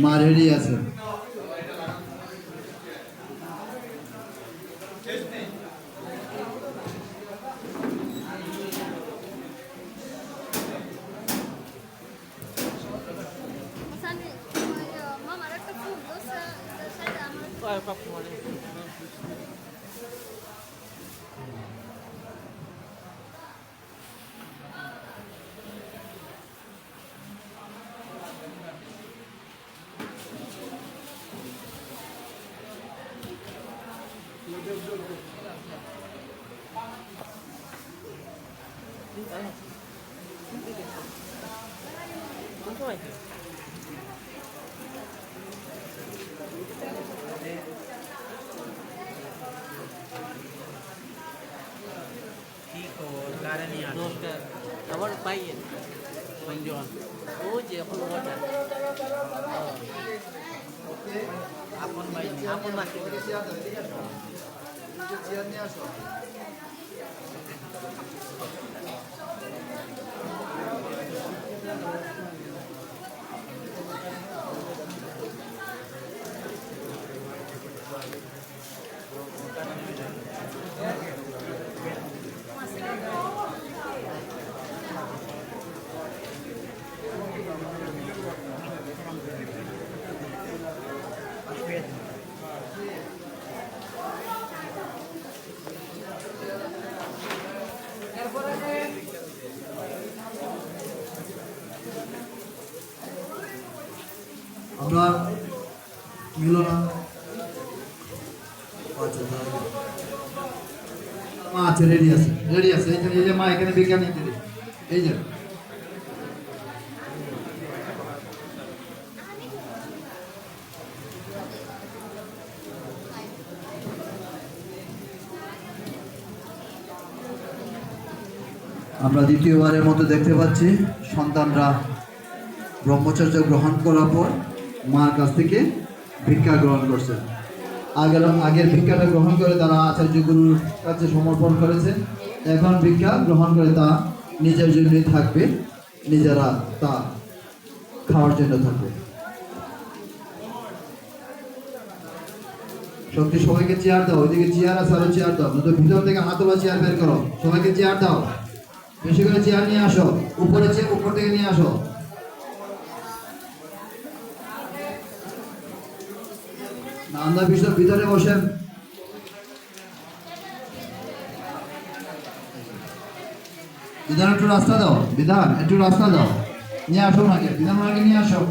মা রেডি আছে। আমার ভাইয়ের পঞ্জন ও যে এখন ওটা আপন ভাই আপন মাকে আমরা মিলনা মা আছে, রেডি আছে, রেডি আছে। এই যে মা এখানে বিজ্ঞান নিতে দিই, এই যে আমরা দ্বিতীয়বারের মতো দেখতে পাচ্ছি সন্তানরা ব্রহ্মচর্য গ্রহণ করার পর মার কাছ থেকে ভিক্ষা গ্রহণ করছে। আগের ভিক্ষাটা গ্রহণ করে তারা আচার্য গুরুর কাছে সমর্পণ করেছে। এখন ভিক্ষা গ্রহণ করে তা নিজের জন্যই থাকবে, নিজেরা তা খাওয়ার জন্য থাকবে। শক্তি সবাইকে চেয়ার দাও, ওইদিকে চেয়ার আছে, আরো চেয়ার দাও। তো ভিতর থেকে হাতলা চেয়ার বের করো, সবাইকে চেয়ার দাও, বেশি করে চেয়ার নিয়ে আসো, উপর থেকে নিয়ে আসো। নান্দা বিশ্বর ভিতরে বসেন। বিধান একটু রাস্তা দাও, বিধান একটু রাস্তা দাও, নিয়ে আসো ওনাকে, বিধান ওনাকে নিয়ে আসো।